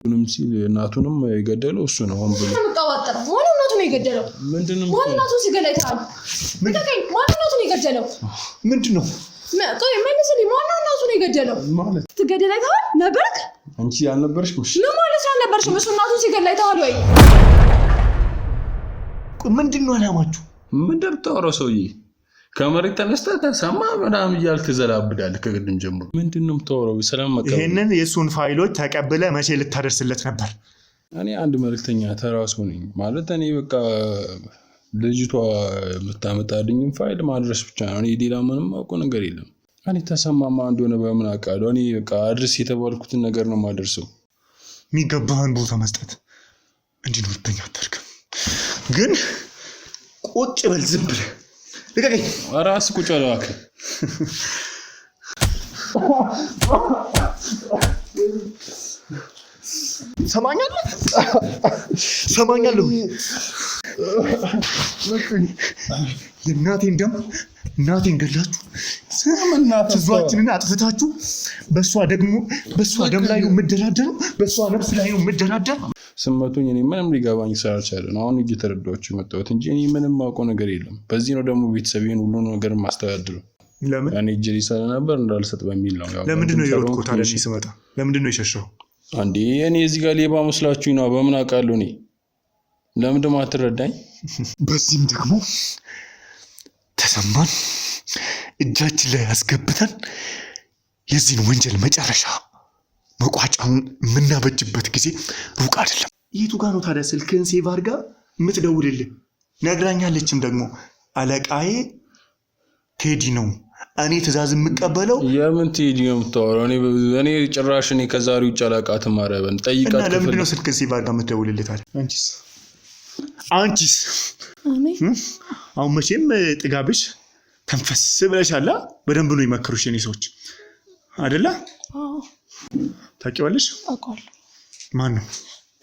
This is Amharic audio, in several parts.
ምንም ሲል እናቱንም የገደለው እሱ ነው ሆን ብሎ ተመጣጣጣው ማን እናቱን የገደለው ምንድነው ማን እናቱን ሲገላይ ታል ምንድነው ማን እናቱን የገደለው ምንድነው ቆይ መልስልኝ ማን እናቱን የገደለው ማለት ትገደላይ ታል ነበርክ አንቺ ያልነበርሽም ምን ማለት ያልነበርሽም እሱ እናቱን ሲገላይ ታል ወይ ምንድነው አላማችሁ ምንድነው ተወረው ሰውዬ ከመሬት ተነስተህ ተሰማ ምናምን እያልክ ዘላብዳለህ ከግድም ጀምሮ ምንድነው ተወረው ሰላም መቀበል ይሄንን የሱን ፋይሎች ተቀበለ መቼ ልታደርስለት ነበር እኔ አንድ መልክተኛ ተራሱ ነኝ ማለት እኔ በቃ ልጅቷ የምታመጣልኝ ፋይል ማድረስ ብቻ ነው እኔ ሌላ ምንም አውቀው ነገር የለም እኔ ተሰማማ እንደሆነ በምን አውቃለሁ እኔ በቃ አድርስ የተባልኩትን ነገር ነው ማደርሰው የሚገባህን ቦታ መስጠት እንዲኖርብኝ አታርክም ግን ቁጭ በል ዝም ብለህ ልቀቀኝ ራስ ቁጭ አላክ ሰማኛለሁ የእናቴን ደም እናቴን ገላችሁ ትዟችንን አጥፍታችሁ በሷ ደም ላይ ነው የምደራደረው በሷ ነፍስ ላይ ነው የምደራደረው ስመቱኝ እኔ ምንም ሊገባኝ ሳልቻለ አሁን እየተረዳችሁ መጣሁት እንጂ እኔ ምንም ማውቀው ነገር የለም በዚህ ነው ደግሞ ቤተሰቤን ሁሉ ነገር ማስተዳድረው ለምን እኔ ጀሪ ነበር እንዳልሰጥ በሚል ነው ያው ለምንድነው የሮጥኩት ታዲያ ሲመጣ ለምንድነው የሸሸው አንዴ እኔ እዚህ ጋር ሌባ መስላችሁኝ ነው በምን አውቃለሁ እኔ ለምንድነው አትረዳኝ በዚህም ደግሞ ተሰማን እጃችን ላይ ያስገብተን የዚህን ወንጀል መጨረሻ መቋጫውን የምናበጅበት ጊዜ ሩቅ አይደለም የቱ ጋር ነው ታዲያ ስልክን ሴቭ አድርጋ የምትደውልልህ ነግራኛለችም ደግሞ አለቃዬ ቴዲ ነው እኔ ትእዛዝ የምቀበለው የምን ቴዲ ነው የምታወራው እኔ ጭራሽ እኔ ከዛሬው ጫላቃት ማረበን ጠይቃት እና ለምንድን ነው ስልክን ሴቭ አድርጋ የምትደውልልህ ታዲያ አንቺስ አሁን መቼም ጥጋብሽ ተንፈስ ብለሻላ በደንብ ነው ይመክሩሽ የኔ ሰዎች አይደለ አዎ ታውቂዋለሽ አውቃለሁ ማን ነው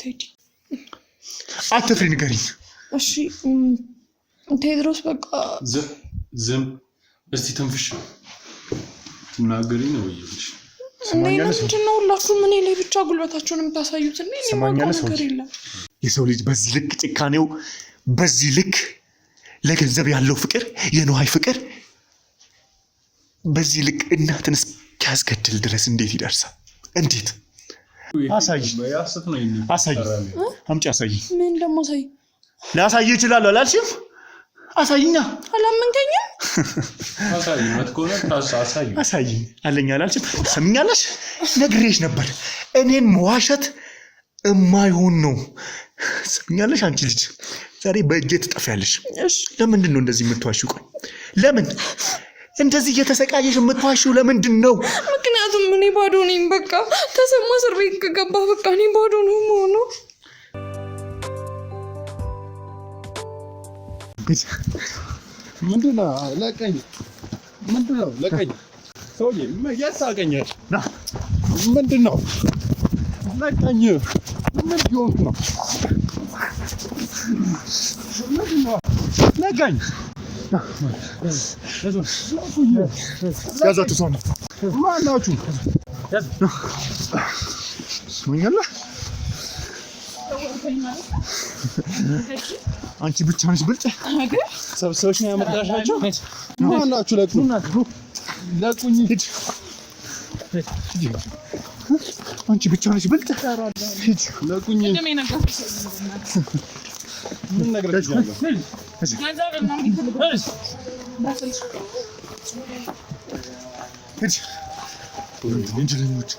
ቴዲ አትፍሪ ንገሪኝ እሺ ቴድሮስ በቃ ዝም እስቲ ተንፍሽ ትናገሪኝ ነው ይልሽ ምንድነው ሁላችሁም እኔ ላይ ብቻ ጉልበታችሁን የምታሳዩት እና እኔ ማውቀው ነገር የለም የሰው ልጅ በዚህ ልክ ጭካኔው በዚህ ልክ ለገንዘብ ያለው ፍቅር የነዋይ ፍቅር በዚህ ልክ እናትን እስኪያስገድል ድረስ እንዴት ይደርሳል እንዴት አሳይ አምጪ አሳይ ምን ደግሞ አሳይ ላሳይ ይችላል አላልሽም አሳይኛ አላመንከኝም አሳይ መጥቆነ አሳይ አለኛ አላልሽም ሰምኛለሽ ነግሬሽ ነበር እኔን መዋሸት የማይሆን ነው ሰምኛለሽ አንቺ ልጅ ዛሬ በእጄ ትጠፊያለሽ ለምንድን ነው እንደዚህ የምትዋሽው ቆይ ለምን እንደዚህ እየተሰቃየሽ የምትዋሽው ለምንድን ነው ምክንያቱም እኔ ባዶ ነኝ በቃ ተሰማ እስር ቤት ከገባ በቃ እኔ ባዶ ነው የምሆነው ምንድነው ለቀኝ ሰውዬ ያሳቀኛል ምንድነው ለቀኝ ምን ይሆንክ ነው ምንድነው ለቀኝ ያዛችሁ ሰው ነው ማናችሁ ስሙኛላ አንቺ ብቻ ነሽ ብልጥ ሰብሰቦች ነው ያመጣሻቸው ማናችሁ ለቁኝ ሂድ አንቺ ብቻ ነሽ ብልጥ ሂድ ለቁኝ ምን ነግረሽ ወንጀለኞች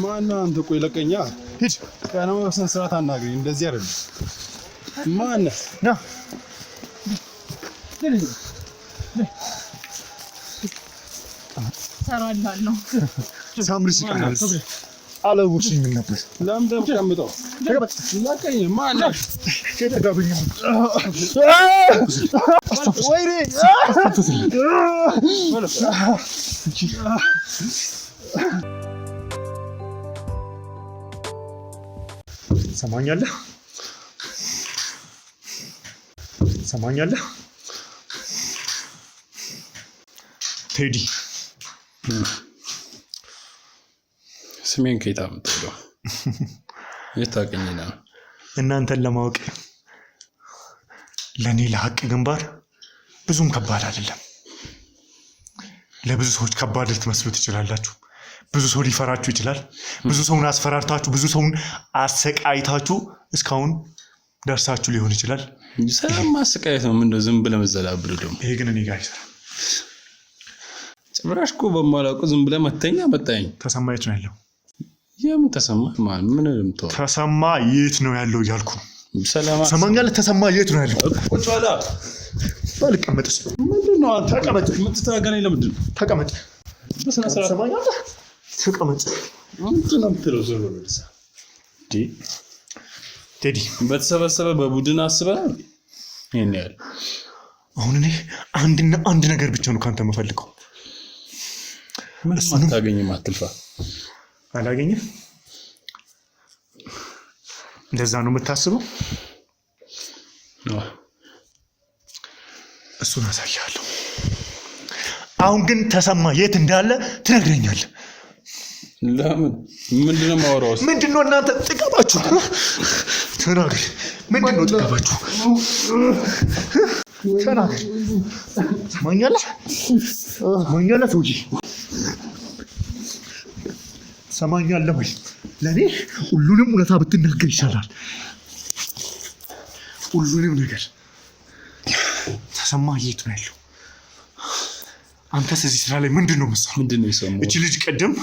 ማነው አንተ ቆይ ለቀኛ ሂድ ቀናው በስነ ስርዓት አናግረኝ እንደዚህ አይደለም ማነህ ና ሰራላለሁ ሳምሪ ሲቃናል አለውሽኝ ምን ነበር ለምደም ቀምጠው ለቀኝ ማነህ ከተጋብኝ ወይኔ ሰማኛለህ ቴዲ ስሜን ከየት አመጣኸው የታቀኝና እናንተን ለማወቅ ለኔ ለሐቅ ግንባር ብዙም ከባድ አይደለም። ለብዙ ሰዎች ከባድ ልትመስሉ ትችላላችሁ። ብዙ ሰው ሊፈራችሁ ይችላል። ብዙ ሰውን አስፈራርታችሁ ብዙ ሰውን አሰቃይታችሁ እስካሁን ደርሳችሁ ሊሆን ይችላል። ሰላም ማሰቃየት ነው። ምንድነው ዝም ብለህ መዘላብድ ደግሞ? ይሄ ግን እኔ ጋር አይሰራም። ጭራሽ እኮ በማላውቀው ዝም ብለህ መጣኝ። ተሰማ የት ነው ያለው? የምን ተሰማ? ምን ልምተው? ተሰማ የት ነው ያለው እያልኩ ሰላም ሰማኛለህ? ተሰማ የት ነው ያለው? ቁጭ በላ ባልቀመጥስ ምንድነው? አንተ ተቀመጥ። የምትታገለኝ ለምንድን ነው? ተቀመጥ። በስነ ስርዓት ሰማኛለህ? ተቀመጥ። ምንድን ነው የምትለው? ዞር በልሳ ቴዲ በተሰበሰበ በቡድን አስበህ ይሄን ያህል። አሁን እኔ አንድ ነገር ብቻ ነው ካንተ የምፈልገው። ምንም አታገኝም፣ አትልፋ። አላገኝም? እንደዛ ነው የምታስበው? እሱን አሳያለሁ። አሁን ግን ተሰማ የት እንዳለ ትነግረኛለህ። ለምን? ምንድነው ማወራው? ምንድነው እናንተ ጥቅማችሁ? ተናገር። ምንድነው ጥቅማችሁ? ተናገር። ሰማኛለህ? ሰውዬ ሰማኛለህ ወይ? ለኔ ሁሉንም እውነታ ብትናገር ይሻላል። ሁሉንም ነገር። ተሰማ የት ነው ያለው? አንተስ እዚህ ስራ ላይ ምንድነው መሰለህ? ምንድነው የሰማው? እቺ ልጅ ቀደም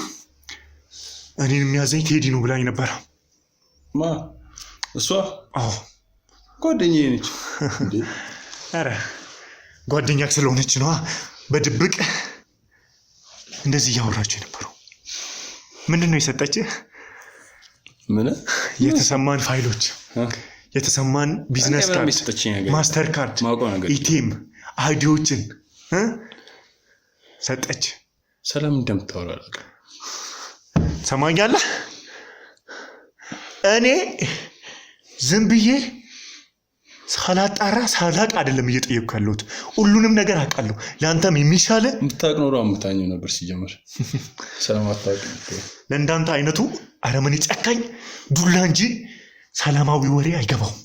እኔን የሚያዘኝ ቴዲ ነው ብላኝ ነበር። እሷ? አዎ ጓደኛዬ ነች። ኧረ ጓደኛክ ስለሆነች ነዋ በድብቅ እንደዚህ እያወራችሁ የነበረው። ምንድነው የሰጠችህ? ምን? የተሰማን ፋይሎች፣ የተሰማን ቢዝነስ ካርድ፣ ማስተር ካርድ፣ ኢቲኤም አይዲዎችን ሰጠች። ሰላም እንደምታወራ አላውቅም። ሰማኛለህ? እኔ ዝም ብዬ ሳላጣራ ሳላቅ አይደለም እየጠየቅኩ ያለሁት። ሁሉንም ነገር አውቃለሁ። ለአንተም የሚሻለ ብታውቅ ኖሮ አምታኘው ነበር ሲጀምር። ሰላም አታውቅም። ለእንዳንተ አይነቱ አረመኔ ጨካኝ ዱላ እንጂ ሰላማዊ ወሬ አይገባውም።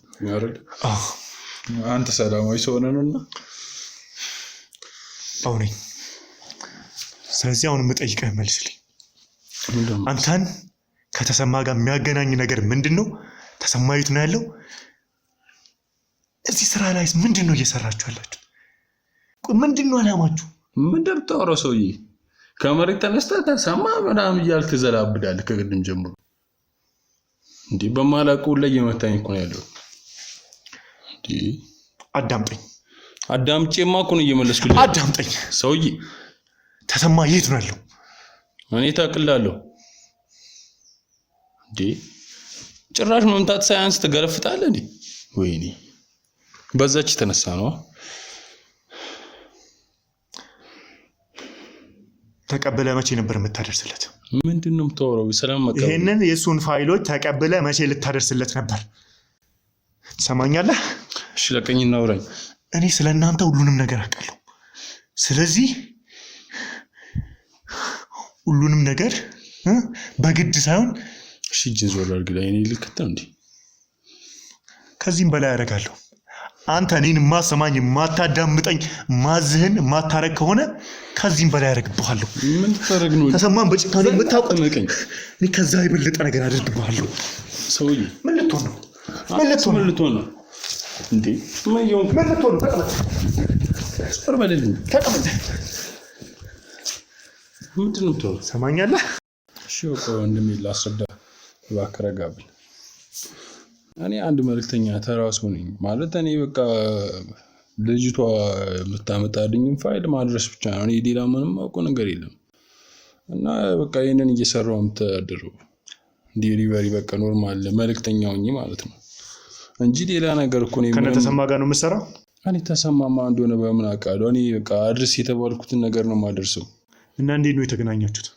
አንተ ሰላማዊ ሰው ሆነህ ነውና አሁን ስለዚህ አሁን የምጠይቀህ መልስልኝ። አንተን ከተሰማ ጋር የሚያገናኝ ነገር ምንድን ነው? ተሰማ የት ነው ያለው? እዚህ ስራ ላይ ምንድን ነው እየሰራችሁ ያላችሁ? ምንድን ነው አላማችሁ? ምንድን ነው የምታወራው ሰውዬ? ከመሬት ተነስተህ ተሰማ ምናምን እያልክ ትዘላብዳለህ ከቅድም ጀምሮ። እንዲህ በማላውቀው ላይ እየመታኝ እኮ ነው ያለው። አዳምጠኝ። አዳምጬማ እኮ ነው እየመለስኩልህ። አዳምጠኝ ሰውዬ። ተሰማ የት ነው ያለው? እኔ ታውቅላለሁ። ጭራሽ መምታት ሳያንስ ትገለፍጣለህ እንዴ? ወይኔ በዛች የተነሳ ነው። ተቀበለ መቼ ነበር የምታደርስለት? ምንድነው የምታወራው? ሰላም መቀበል። ይሄንን የሱን ፋይሎች ተቀበለ መቼ ልታደርስለት ነበር? ሰማኛለህ? እሺ ለቀኝና አውራኝ። እኔ ስለእናንተ ሁሉንም ነገር አውቃለሁ። ስለዚህ ሁሉንም ነገር በግድ ሳይሆን እሺ ጅንዞር አድርግ ላይ እኔ ልክታ እንዴ? ከዚህም በላይ አደርጋለሁ። አንተ እኔን ማሰማኝ ማታዳምጠኝ ማዝህን ማታረግ ከሆነ ከዚህም በላይ አደርግብሃለሁ። ምን ታረግ ነው? ተሰማን በጭካኔ የምታውቀው እኔ ከዛ የበለጠ ነገር አደርግብሃለሁ። ሰውዬ ምን ልትሆን ነው? ምን ልትሆን ነው እንዴ? ምን ልትሆን ነው? ተቀመጥ። ጾር በልልኝ። ተቀመጥ። ምንድን ነው የምትሆነው? ሰማኛለህ? እሺ በቃ ወንድሜ ላስረዳ እባክህ ረጋ ብል። እኔ አንድ መልእክተኛ ተራ ሰው ነኝ ማለት እኔ በቃ ልጅቷ የምታመጣልኝን ፋይል ማድረስ ብቻ ነው። እኔ ሌላ ምንም አውቀው ነገር የለም እና በቃ ይሄንን እየሰራው የምተዳደረው ዲሊቨሪ በቃ ኖርማል መልእክተኛ ሆኜ ማለት ነው እንጂ ሌላ ነገር እኮ ነው። ከነተሰማ ጋር ነው የምትሰራው? እኔ ተሰማማ እንደሆነ በምን አውቃለሁ? እኔ በቃ አድርስ የተባልኩትን ነገር ነው የማደርሰው። እና እንዴት ነው የተገናኛችሁት?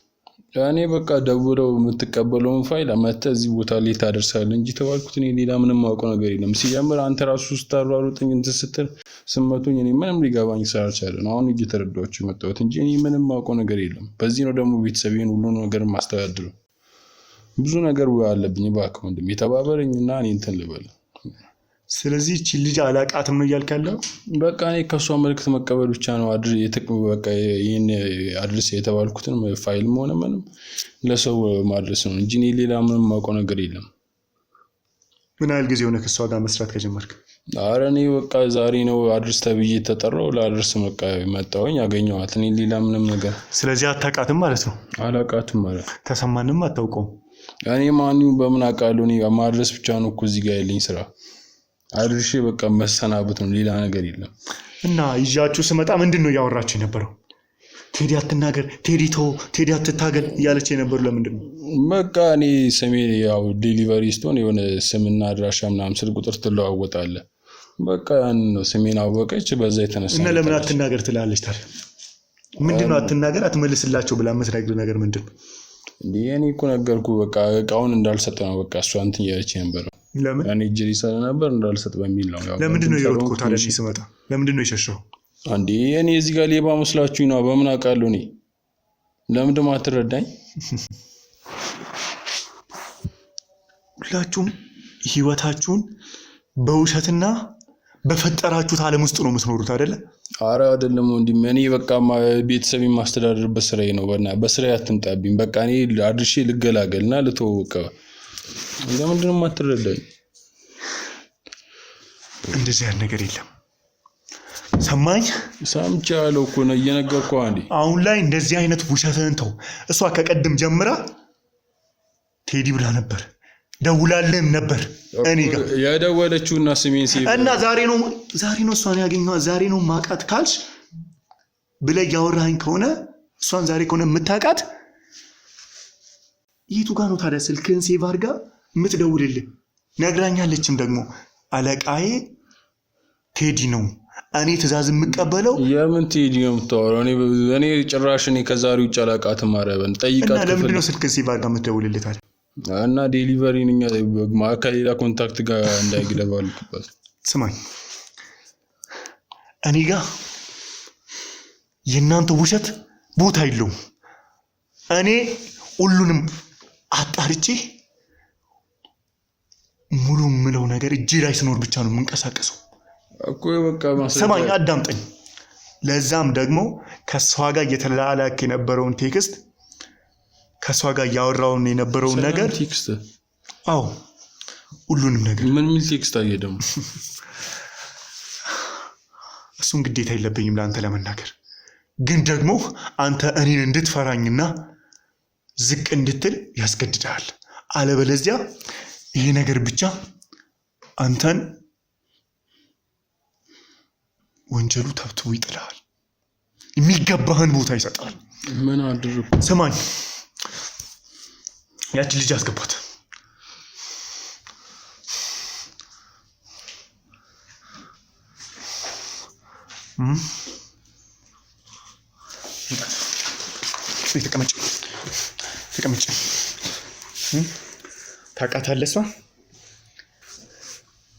እኔ በቃ ደውለው የምትቀበለውን ፋይል አመጣህ እዚህ ቦታ ላይ ታደርሳለህ እንጂ ተባልኩት። እኔ ሌላ ምንም አውቀው ነገር የለም። ሲጀምር አንተ ራሱ ስታሯሩጠኝ እንትን ስትል ስመቱኝ እኔ ምንም ሊገባኝ ስላልቻለ አሁን እየተረዳኋችሁ የመጣሁት እንጂ እኔ ምንም አውቀው ነገር የለም። በዚህ ነው ደግሞ ቤተሰቤን ሁሉ ነገር ማስተዳድረው ብዙ ነገር አለብኝ እባክህ ወንድም የተባበረኝና እኔ እንትን ልበል። ስለዚህ እቺ ልጅ አላቃትም ነው እያልክ ያለው? በቃ እኔ ከሷ መልእክት መቀበል ብቻ ነው በቃ ይሄን አድርስ የተባልኩትን ፋይልም ሆነ ምንም ለሰው ማድረስ ነው እንጂ እኔ ሌላ ምንም ማውቀው ነገር የለም። ምን ያህል ጊዜ ሆነ ከሷ ጋር መስራት ከጀመርክ? ኧረ እኔ በቃ ዛሬ ነው አድርስ ተብዬ ተጠራው ለአድርስ በቃ መጣሁኝ አገኘኋት። እኔ ሌላ ምንም ነገር። ስለዚህ አታውቃትም ማለት ነው? አላውቃትም ማለት ተሰማንም አታውቀውም? እኔ ማንኑ በምን አውቃለሁ? እኔ ማድረስ ብቻ ነው እኮ እዚህ ጋር ያለኝ ስራ። አድርሼ በቃ መሰናበት ነው ሌላ ነገር የለም። እና ይዣችሁ ስመጣ ምንድን ነው እያወራችሁ የነበረው? ቴዲ አትናገር፣ ቴዲ ተው፣ ቴዲ አትታገል እያለች የነበሩ ለምንድን ነው? በቃ እኔ ስሜ ያው ዴሊቨሪ ስትሆን የሆነ ስምና አድራሻ ምናምን ስልክ ቁጥር ትለዋወጣለህ። በቃ ያንን ነው ስሜን አወቀች፣ በዛ የተነሳ። እና ለምን አትናገር ትላለች ታዲያ? ምንድን ነው አትናገር አትመልስላቸው ብላ የምትነግርህ ነገር ምንድን ነው? እኔ እኮ ነገርኩህ በቃ እቃውን እንዳልሰጠ ነው በቃ እሷ እንትን እያለች ነበር። ለምን? እኔ እጅ ሊሰራ ነበር እንዳልሰጥ በሚል ነው። ለምንድን ነው የሮጥኩት ታዲያ? እኔ ስመጣ ለምንድን ነው የሸሸው? አንዴ እኔ እዚህ ጋር ሌባ መስላችሁኝ ነው? በምን አውቃለሁ እኔ? ለምንድን ነው አትረዳኝ? ሁላችሁም ህይወታችሁን በውሸትና በፈጠራችሁት ዓለም ውስጥ ነው የምትኖሩት አይደለ? ኧረ አይደለም ወንድም፣ እኔ በቃ ቤተሰብ የማስተዳደርበት ስራዬ ነው። በስራዬ አትምጣብኝ። በቃ እኔ አድርሼ ልገላገልና ልተወው። ለምንድን ነው የማትረዳኝ? እንደዚህ አይነት ነገር የለም። ሰማኝ? ሰምቻለሁ እኮ ነው እየነገርኩህ። አንዴ አሁን ላይ እንደዚህ አይነት ውሸትህን ተው። እሷ ከቀድም ጀምራ ቴዲ ብላ ነበር፣ ደውላልህም ነበር እኔ ጋር የደወለችውና ስሜን እና ዛሬ ነው እሷን ያገኘኋት ዛሬ ነው ማቃት ካልሽ ብለህ እያወራኸኝ ከሆነ እሷን ዛሬ ከሆነ የምታውቃት የቱ ጋር ነው ታዲያ ስልክህን ሴቭ አድርጋ የምትደውልልህ? ነግራኛለችም ደግሞ አለቃዬ ቴዲ ነው፣ እኔ ትእዛዝ የምቀበለው። የምን ቴዲ ነው የምታወራው? እኔ ጭራሽ ከዛሬ ውጭ አላውቃትም። አረበን ጠይቃት። እና ለምንድን ነው ስልክህን ሴቭ አድርጋ የምትደውልልህ ታዲያ? እና ዴሊቨሪ ነኝ ከሌላ ኮንታክት ጋር እንዳይገለባልኩበት። ስማኝ፣ እኔ ጋር የእናንተ ውሸት ቦታ የለውም። እኔ ሁሉንም አጣርቼ ሙሉ ምለው ነገር እጄ ላይ ስኖር ብቻ ነው የምንቀሳቀሰው እኮ። በቃ ሰማኝ፣ አዳምጠኝ። ለዛም ደግሞ ከሷ ጋር እየተላላክ የነበረውን ቴክስት ከሷ ጋር ያወራውን የነበረውን ነገር ቴክስት፣ አዎ ሁሉንም ነገር። ምን ቴክስት አየ ደግሞ? እሱን ግዴታ የለብኝም ለአንተ ለመናገር፣ ግን ደግሞ አንተ እኔን እንድትፈራኝና ዝቅ እንድትል ያስገድዳል። አለበለዚያ ይሄ ነገር ብቻ አንተን ወንጀሉ ተብትቦ ይጥላል፣ የሚገባህን ቦታ ይሰጣል። ምን አድርኩ? ስማኝ፣ ያቺ ልጅ አስገባት። ተቀመጭ። ታውቃታለህ እሷን?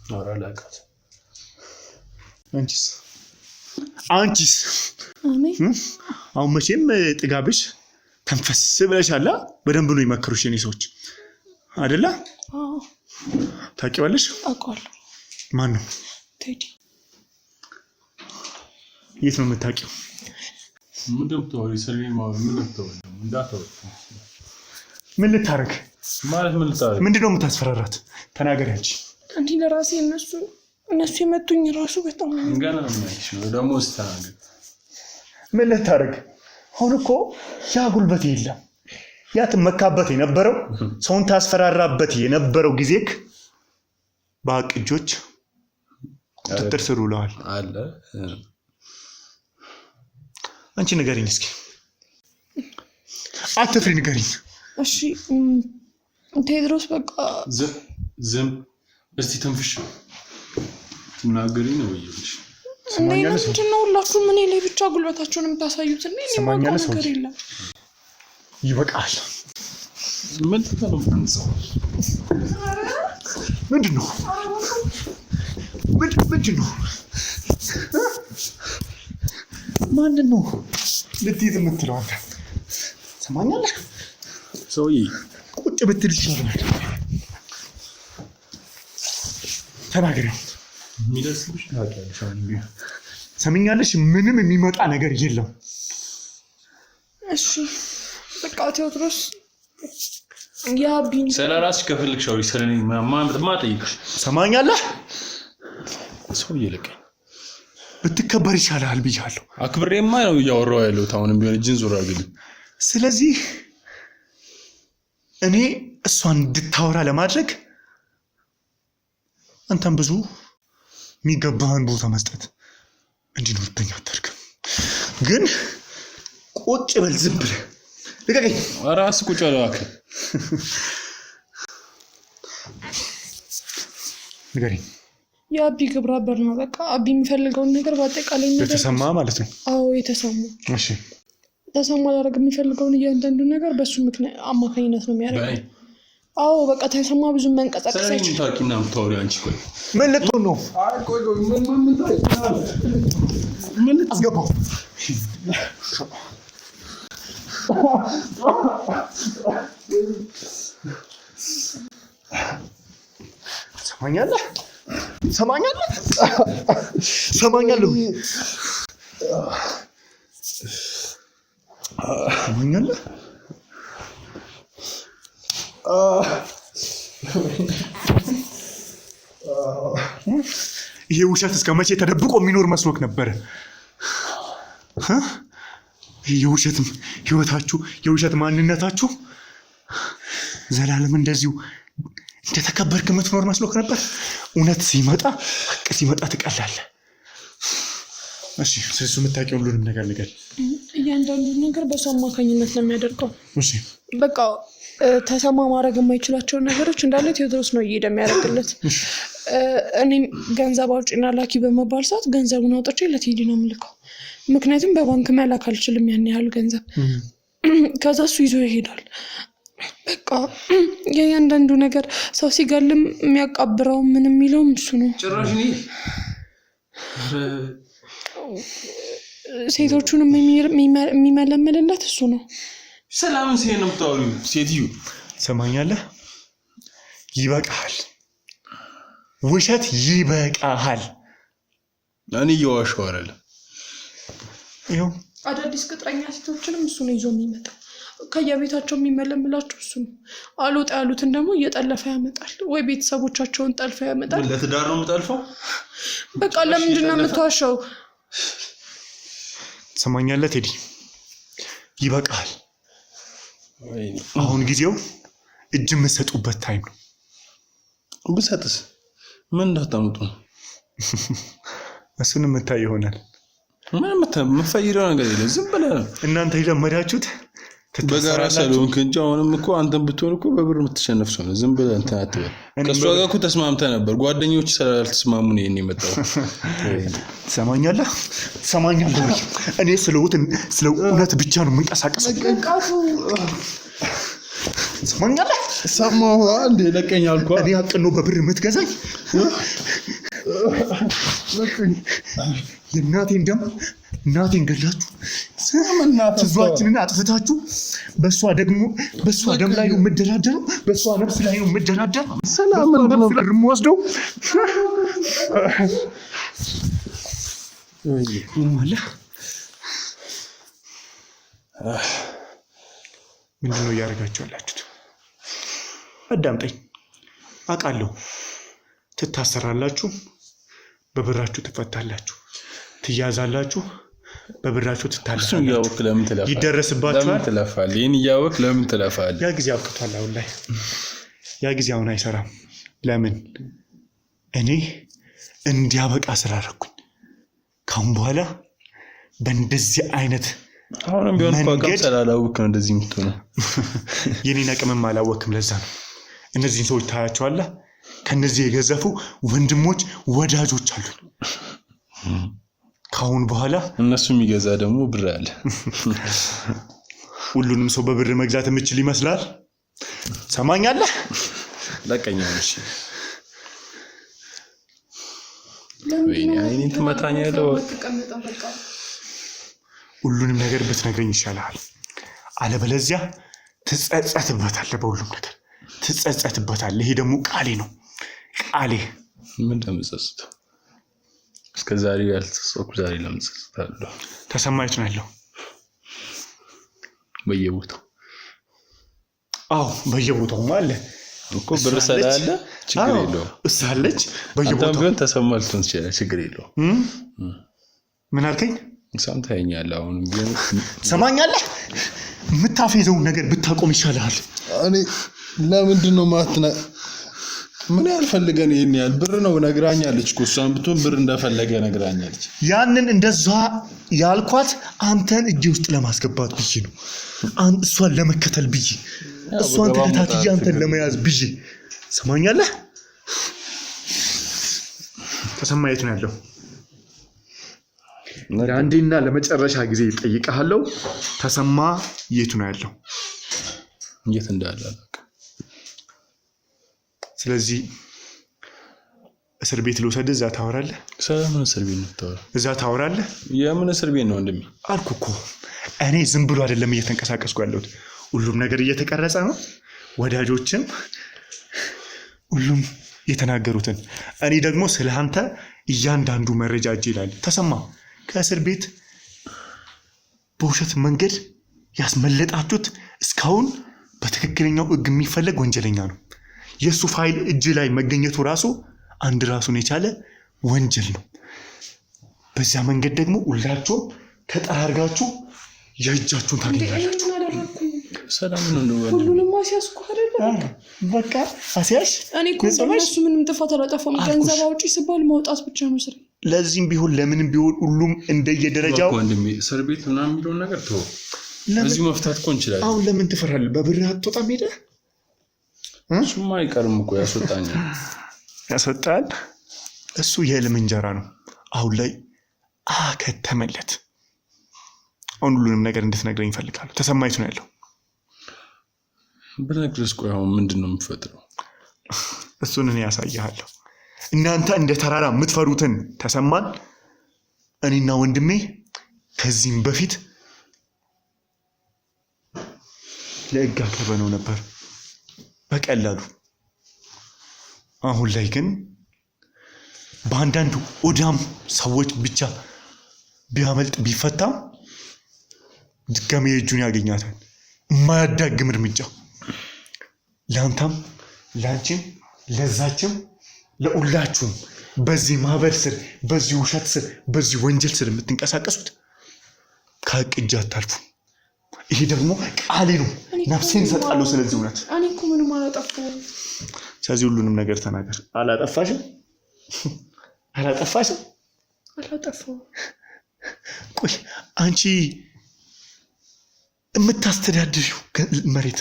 ኧረ አላውቃትም። አንቺስ? አሁን መቼም ጥጋብሽ ተንፈስ ብለሻላ። በደንብ ነው ይመክሩሽ የኔ ሰዎች አይደለ? ታውቂዋለሽ? አውቀዋለሁ። ማን ነው? ቴዲ። የት ነው የምታውቂው? ምን ልታረግ ማለት? ምን ልታረግ? ምንድነው የምታስፈራራት? ተናገሪ አንቺ። እንዲህ ለራሴ እነሱ የመቱኝ ራሱ በጣም ገና ነው ደግሞ ስተናገር። ምን ልታረግ? አሁን እኮ ያ ጉልበት የለም። ያ ትመካበት የነበረው ሰውን ታስፈራራበት የነበረው ጊዜክ በሀቅ እጆች ቁጥጥር ስር ውለዋል አለ። አንቺ ንገሪኝ እስኪ፣ አትፍሪ፣ ንገሪኝ። እሺ ቴድሮስ፣ በቃ ዝም እስቲ ተንፍሽ። ትናገሪኝ ነው ወይስ ምንድን ነው? ሁላችሁም እኔ ላይ ብቻ ጉልበታችሁን የምታሳዩት እና እኔ ማውቀው ነገር የለም። ይበቃል። ምንድን ነው? ምንድን ነው? ማንን ነው ልትይዝ የምትለው አንተ? ሰማኛለህ? ሰውዬ ቁጭ ብትል ይሻላል። ተናገሪ። የሚደርስብሽ ታውቂያለሽ። ሰምኛለሽ? ምንም የሚመጣ ነገር የለም። እሺ በቃ ቴዎድሮስ ያቢን ስለ ራስሽ ከፈልግሽ አውሪ። ስለ እኔ ማጠይቅሽ ሰማኛለህ? ሰው እየለቀኝ ብትከበር ይሻላል ብያለሁ። አክብሬማ ነው እያወራሁ ያለሁት። አሁንም ቢሆን እጅን ዞር አድርግልኝ። ስለዚህ እኔ እሷን እንድታወራ ለማድረግ አንተም ብዙ የሚገባህን ቦታ መስጠት እንዲኖርብኝ አታርግም። ግን ቁጭ በል ዝም ብለህ ልቀቀኝ። ራስህ ቁጭ በል እባክህ። ንገረኝ። የአቢ ግብረ አበር ነው። በቃ አቢ የሚፈልገውን ነገር በአጠቃላይ ነገር የተሰማ ማለት ነው? አዎ የተሰማ። እሺ ተሰማ ላደርግ የሚፈልገውን እያንዳንዱ ነገር በሱ ምክንያት አማካኝነት ነው የሚያደርገው። አዎ በቃ ተሰማ ብዙ መንቀሳቀስ አይችልም። ታውቂና የምታወሪው አንቺ ቆይ ምን ልትሆን ነው? አይ ቆይ ምን ታውቂና ምን አስገባው? ሰማኛለህ? ሰማኛለህ? ሰማኛለህ? ሰማኛለህ? ይሄ ውሸት እስከ መቼ ተደብቆ የሚኖር መስሎክ ነበረ? የውሸትም ህይወታችሁ የውሸት ማንነታችሁ ዘላለም እንደዚሁ እንደተከበርክ የምትኖር መስሎክ ነበር። እውነት ሲመጣ ሀቅ ሲመጣ ትቀላለህ። እሺ ስለሱ የምታውቂው ሁሉንም ነገር ንገር። እያንዳንዱ ነገር በሱ አማካኝነት ነው የሚያደርገው። እሺ በቃ ተሰማ ማድረግ የማይችላቸውን ነገሮች እንዳለ ቴዎድሮስ ነው እየሄደ የሚያደርግለት። እኔም ገንዘብ አውጪና ላኪ በመባል ሰዓት ገንዘቡን አውጥቼ ለቴዲ ነው የምልከው። ምክንያቱም በባንክ መላክ አልችልም ያን ያህል ገንዘብ። ከዛ እሱ ይዞ ይሄዳል። በቃ የእያንዳንዱ ነገር ሰው ሲገልም የሚያቃብረው ምን የሚለውም እሱ ነው። ጭራሽ ሴቶቹንም የሚመለመልለት እሱ ነው። ሰላምን ሲሄድ ነው የምታወሪው ሴትዮ። ሰማኛለህ? ይበቃሃል። ውሸት ይበቃሃል። እኔ እየዋሸሁ አይደለም። ይኸው አዳዲስ ቅጥረኛ ሴቶችንም እሱ ነው ይዞ የሚመጣው። ከየቤታቸው የሚመለምላቸው እሱ ነው። አልወጣ ያሉትን ደግሞ እየጠለፈ ያመጣል፣ ወይ ቤተሰቦቻቸውን ጠልፈ ያመጣል። ለትዳር ነው የምጠልፈው። በቃ ለምንድን ነው የምትዋሸው? ሰማኛለህ ቴዲ? ይበቃሃል። አሁን ጊዜው እጅ የምትሰጡበት ታይም ነው። ብሰጥስ ምን እንዳታመጡ ነው? እሱን የምታይ ይሆናል። ምን የምትፈይደው ነገር የለም። ዝም ብለህ ነው እናንተ የለመዳችሁት በጋራ ሰሎንክ እንጂ አሁንም እኮ አንተም ብትሆን እኮ በብር የምትሸነፍ ሰው ነው። ዝም ብለህ እንትን አትበል። ከእሷ ጋር እኮ ተስማምተህ ነበር። ጓደኞች ስላልተስማሙ ነው ይሄን የመጣው። ትሰማኛለህ? ትሰማኛለህ? እኔ ስለ እውነት ብቻ ነው የምንቀሳቀሰው። ትሰማኛለህ? ሰማሁ አንዴ ለቀኝ አልኩህ። እኔ አቅኖ በብር የምትገዛኝ የእናቴን ደም እናቴን ገላችሁ ትዟችንን አጥፍታችሁ በእሷ ደም ላይ ነው የምደራደረው፣ በእሷ ነፍስ ላይ ነው የምደራደረው። ሰላም ነው የምወስደው። ምንድን ነው እያደረጋችሁ ያላችሁት? አዳምጠኝ። አውቃለሁ ትታሰራላችሁ፣ በብራችሁ ትፈታላችሁ፣ ትያዛላችሁ፣ በብራችሁ ትታለፋላችሁ፣ ይደረስባችኋል። ለምን ትለፋለህ? ይህን እያወቅህ ለምን ትለፋለህ? ያ ጊዜ አብቅቷል። አሁን ላይ ያ ጊዜ አሁን አይሰራም። ለምን? እኔ እንዲያበቃ ስላደረኩኝ ካሁን በኋላ በእንደዚህ አይነት አሁንም ቢሆን ቋንቋም ስላላወቅህ ነው እንደዚህ የምትሆነው። የኔን አቅምም አላወቅም። ለዛ ነው እነዚህን ሰዎች ታያቸዋለህ። ከነዚህ የገዘፉ ወንድሞች ወዳጆች አሉ። ካሁን በኋላ እነሱ የሚገዛ ደግሞ ብር አለ። ሁሉንም ሰው በብር መግዛት የምችል ይመስላል። ሰማኛለህ? ለቀኛ ነሽ። አይኔን ትመታኛለህ። ሁሉንም ነገር ብትነግረኝ ይሻላል። አለበለዚያ ትጸጸትበታለህ በሁሉም ነገር። ትጸጸትበታለህ። ይሄ ደግሞ ቃሌ ነው። ቃሌ ምን ለምጸጽት? እስከዛሬ ያልተጸጸትኩ ዛሬ ለምጸጽታለሁ። ተሰማይት ነው ያለው በየቦታው። አዎ በየቦታው ማለት እኮ ብር ሰላለ ችግር የለውም። እሳለች በየቦታው ቢሆን ተሰማልቶን ችግር የለውም። ምን አልከኝ? ሰምተኸኛል። አሁን ቢሆን ሰማኛለህ። የምታፌዘውን ነገር ብታቆም ይሻልሃል። እኔ ለምንድን ነው ማትነ ምን ያልፈልገን? ይሄን ያህል ብር ነው ነግራኛለች እኮ እሷን ብትሆን ብር እንደፈለገ ነግራኛለች። ያንን እንደዛ ያልኳት አንተን እጄ ውስጥ ለማስገባት ብዬ ነው። እሷን ለመከተል ብዬ እሷን ተከታትዬ አንተን ለመያዝ ብዬ። ሰማኛለህ? ተሰማ የት ነው ያለው? ለአንዴና ለመጨረሻ ጊዜ ጠይቀሃለሁ። ተሰማ የት ነው ያለው? የት እንዳለ አላውቅም። ስለዚህ እስር ቤት ልውሰድ፣ እዛ ታወራለህ። ስለምን እስር ቤት ነው የምታወራው? እዛ ታወራለህ። የምን እስር ቤት ነው ወንድሜ? አልኩህ እኮ እኔ ዝም ብሎ አይደለም እየተንቀሳቀስኩ ያለሁት። ሁሉም ነገር እየተቀረጸ ነው። ወዳጆችም ሁሉም የተናገሩትን እኔ ደግሞ ስለአንተ እያንዳንዱ መረጃ እጄ ላይ ተሰማ። ከእስር ቤት በውሸት መንገድ ያስመለጣችሁት እስካሁን በትክክለኛው ሕግ የሚፈለግ ወንጀለኛ ነው። የሱ ፋይል እጅ ላይ መገኘቱ ራሱ አንድ ራሱን የቻለ ወንጀል ነው። በዛ መንገድ ደግሞ ሁላችሁም ተጠራርጋችሁ የእጃችሁን ታገኛላችሁ። ሰላም ነው እንደው ሁሉንም አስያዝኩ አይደል? በቃ አስያሽ። እኔ እኮ እሱ ምንም ጥፋት አላጠፋም። ገንዘብ አውጪ ሲባል ማውጣት ብቻ ነው ስራ። ለዚህም ቢሆን ለምንም ቢሆን ሁሉም እንደየደረጃው ወንድሜ እስር ቤት ምናምን የሚለውን ነገር ተው። እዚህ መፍታት እኮ እንችላለን። አሁን ለምን ትፈራለህ? በብር አትወጣም ሄደህ? እሱማ አይቀርም እኮ ያስወጣል። እሱ የህልም እንጀራ ነው። አሁን ላይ አከተመለት። አሁን ሁሉንም ነገር እንድትነግረኝ እፈልጋለሁ። ተሰማይት ነው ያለው። ብነግርህ ቆይ አሁን ምንድን ነው የምትፈጥረው? እሱን እኔ ያሳይሃለሁ። እናንተ እንደ ተራራ የምትፈሩትን ተሰማን እኔና ወንድሜ ከዚህም በፊት ለሕግ አቅርበነው ነበር በቀላሉ። አሁን ላይ ግን በአንዳንድ ኦዳም ሰዎች ብቻ ቢያመልጥ ቢፈታም ድጋሜ እጁን ያገኛታል። የማያዳግም እርምጃ ለአንተም ለአንቺም ለዛችም ለሁላችሁም በዚህ ማህበር ስር በዚህ ውሸት ስር በዚህ ወንጀል ስር የምትንቀሳቀሱት ከሕግ እጅ አታልፉ። ይሄ ደግሞ ቃሌ ነው። ነፍሴን እሰጣለሁ ስለዚህ እውነት። እኔ እኮ ምንም አላጠፋሁም። ስለዚህ ሁሉንም ነገር ተናገር። አላጠፋሽም? አላጠፋሽም? አላጠፋሁም። ቆይ አንቺ የምታስተዳድሪው መሬት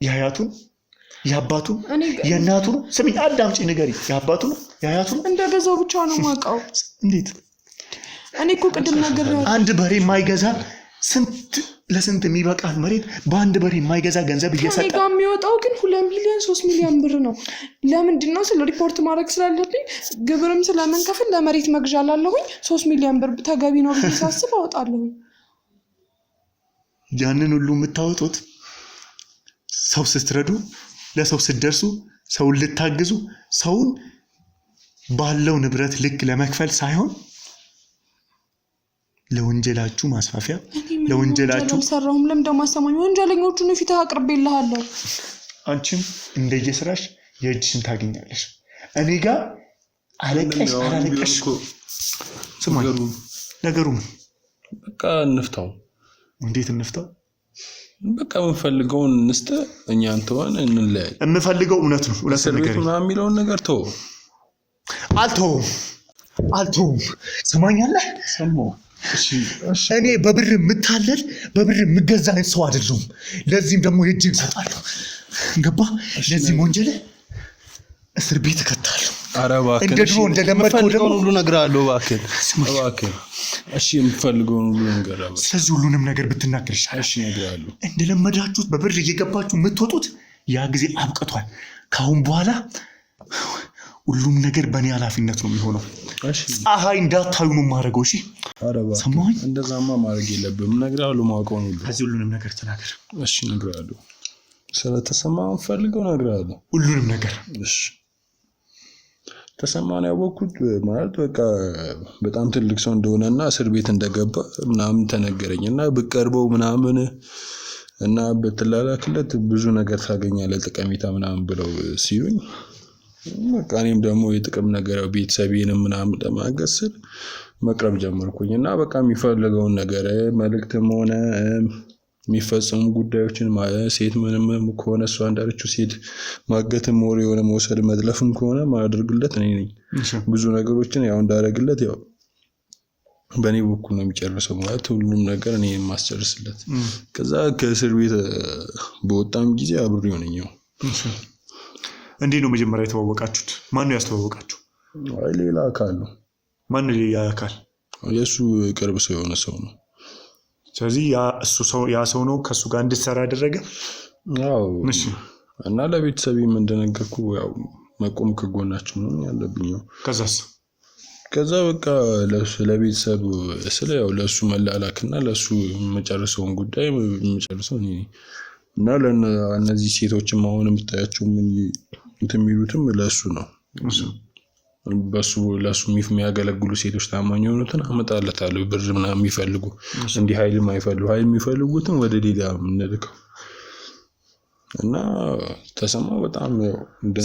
የአያቱን የአባቱን የእናቱን ስሚኝ፣ አዳምጪ፣ ንገሪኝ። የአባቱ ነው የአያቱ ነው? እንደገዛው ብቻ ነው የማውቀው። እንዴት? እኔ እኮ ቅድም ነገር አንድ በሬ የማይገዛ ለስንት የሚበቃል መሬት በአንድ በሬ የማይገዛ ገንዘብ እየሰጠ ከኔ ጋር የሚወጣው ግን 2 ሚሊዮን 3 ሚሊዮን ብር ነው። ለምንድን ነው? ስለ ሪፖርት ማድረግ ስላለብኝ ግብርም ስለምንከፍል ለመሬት መግዣ ላለሁኝ 3 ሚሊዮን ብር ተገቢ ነው ብዬ ሳስብ አወጣለሁኝ። ያንን ሁሉ የምታወጡት ሰው ስትረዱ፣ ለሰው ስትደርሱ፣ ሰውን ልታግዙ፣ ሰውን ባለው ንብረት ልክ ለመክፈል ሳይሆን ለወንጀላችሁ ማስፋፊያ ለወንጀላችሁ ሰራውም ለምደማሰማኝ ወንጀለኞቹን ፊት አቅርቤልሃለሁ። አንቺም እንደየስራሽ የእጅሽን ታገኛለሽ። እኔ ጋር አለቀሽ አላለቀሽ ስማኝ፣ ነገሩ ምን በቃ እንፍታው። እንዴት እንፍታው? በቃ የምፈልገውን እንስተ እኛ አንተዋን እንለያይ። የምፈልገው እውነት ነው። እውነት ነገር ነው የሚለውን ነገር ተው። አልተውም። ሰማኛለህ? ሰማሁ። እኔ በብር የምታለል በብር የምገዛ ሰው አይደለሁም። ለዚህም ደግሞ የእጅን እሰጣለሁ። ገባ? ለዚህም ወንጀል እስር ቤት እከታለሁ። ኧረ እባክህ እንደ ድሮ እንደለመድከው ደግሞ ሁሉ እነግርሃለሁ። እባክህ እሺ፣ የምፈልገውን ሁሉ እነግርሃለሁ። ስለዚህ ሁሉንም ነገር ብትናገር ይሻላል። እሺ፣ እነግርሃለሁ። እንደለመዳችሁት በብር እየገባችሁ የምትወጡት ያ ጊዜ አብቅቷል። ከአሁን በኋላ ሁሉም ነገር በእኔ ኃላፊነት ነው የሚሆነው። ፀሐይ እንዳታዩ ነው የማደርገው። እሺ፣ ሰማኸኝ? እንደዛማ ማድረግ የለብህም። እነግርሃለሁ። ማውቀውን ሁሉ ከዚህ ሁሉንም ነገር ተናገር። እሺ፣ እነግርሃለሁ። ስለተሰማው ፈልገው እነግርሃለሁ ሁሉንም ነገር። እሺ ተሰማን ያወቅኩት ማለት በቃ በጣም ትልቅ ሰው እንደሆነና እስር ቤት እንደገባ ምናምን ተነገረኝ እና ብቀርበው ምናምን እና በተላላክለት ብዙ ነገር ታገኛለህ ጠቀሜታ ምናምን ብለው ሲሉኝ በቃ እኔም ደግሞ የጥቅም ነገር ቤተሰቤንም ምናምን ለማገዝ ስል መቅረብ ጀመርኩኝ እና በቃ የሚፈልገውን ነገር መልእክትም ሆነ የሚፈጸሙ ጉዳዮችን ሴት ምንም ከሆነ እሷ እንዳለችው ሴት ማገትም ሆነ የሆነ መውሰድ መጥለፍም ከሆነ ማድረግለት እኔ ነኝ። ብዙ ነገሮችን ያው እንዳደረግለት ያው በእኔ በኩል ነው የሚጨርሰው ማለት ሁሉም ነገር እኔ የማስጨርስለት። ከዛ ከእስር ቤት በወጣም ጊዜ አብሬው ነኝ። እንዴት ነው መጀመሪያ የተዋወቃችሁት? ማን ነው ያስተዋወቃችሁ? አይ ሌላ አካል ነው። ማን ነው ሌላ አካል? የሱ ቅርብ ሰው የሆነ ሰው ነው። ስለዚህ ያ ሰው ነው ከሱ ጋር እንድትሰራ ያደረገ? አዎ። እሺ። እና ለቤተሰቤም እንደነገርኩ ያው መቆም ከጎናቸው ነው ያለብኝ። ከዛ በቃ ለቤተሰብ ስለ ያው ለሱ መላላክና ለሱ መጨረሻውን ጉዳይ መጨረሻው እኔ እና ለእነዚህ ሴቶችም አሁን የምታያቸው የሚሉትም ለሱ ነው። ለሱ የሚያገለግሉ ሴቶች ታማኝ የሆኑትን አመጣለታለሁ። ብር ምናምን የሚፈልጉ እንዲህ ኃይል የሚፈልጉትን ወደ ሌላ እንልከው እና ተሰማው በጣም ያው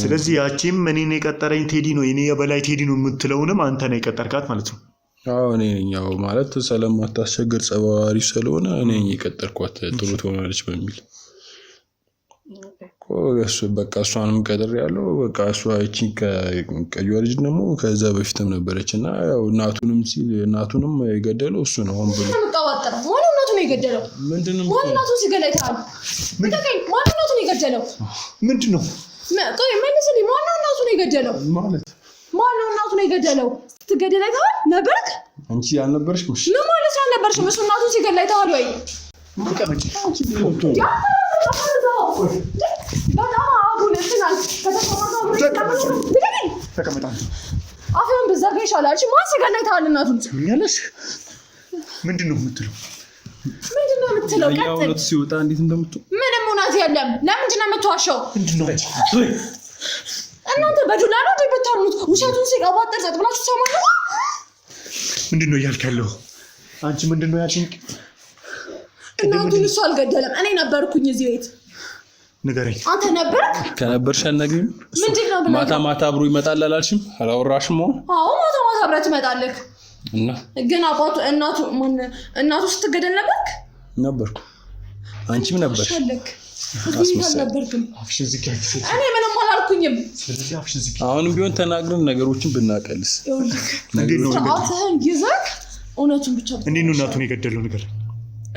ስለዚህ ያቺም እኔን የቀጠረኝ ቴዲ ነው የኔ የበላይ ቴዲ ነው የምትለውንም አንተ ነው የቀጠርካት ማለት ነው? አዎ እኔ ነኝ። ያው ማለት ስለማታስቸግር ጸባሪ ስለሆነ እኔ ነኝ የቀጠርኳት ጥሩ ትሆናለች በሚል እሱ በቃ እሷንም ቀጥር ያለው በቃ እሷ እቺ ከቀዩ ልጅ ደግሞ ከዛ በፊትም ነበረችና ያው እናቱንም የገደለው እሱ ነው። አሁን ብሎ ተመጣጣጣው ማን እናቱን የገደለው? ምንድነው ማን እናቱን ሲገላይ ታል ምንድነው ማን እናቱን የገደለው? ምንድነው ቆይ መልስልኝ። ማን እናቱን የገደለው ማለት ማን እናቱን የገደለው? ስትገደላይ ታል ነበርክ አንቺ ያልነበርሽም? እሺ ነው ማለት ያልነበርሽም እሱ እናቱን ሲገላይ ታል ወይ ተቀመጪ በጣም አጉል እንትናል ተቀመጣለህ። አሁን በዛጋ ይሻላል። እሺ ማን ሲገላይታል እናቱን? ምንያለሽ? ምንድነው የምትለው? ያው ነው ሲወጣ እንዴት እንደምትው ምንም እውነት የለም። ለምንድን ነው የምትዋሸው? ምንድነው እናንተ በዱላ ነው እንደምታሩት? ውሸቱን ሲቀባጥር ጸጥ ብላችሁ ሰማችሁ? ምንድነው እያልክ ያለው? አንቺ ምንድነው ያልሽኝ? እናቱን እሱ አልገደለም። እኔ ነበርኩኝ እዚህ ቤት። ንገረኝ። አንተ ነበርክ? ከነበርሽ አልነግሪም። ምንድነው ማታ አብሮ ይመጣል አላልሽም? አላወራሽም? አዎ ማታ አብረህ ትመጣለህ። እና ግን አባቱ እናቱ ስትገደል ነበርኩ። አንቺም ነበርሽ? አልነበርክም። እኔ ምንም አላልኩኝም። አሁንም ቢሆን ተናግረን ነገሮችን ብናቀልስ ሰዓትህን ይዘህ እውነቱን ብቻ እንዴት ነው እናቱን የገደለው ነገር?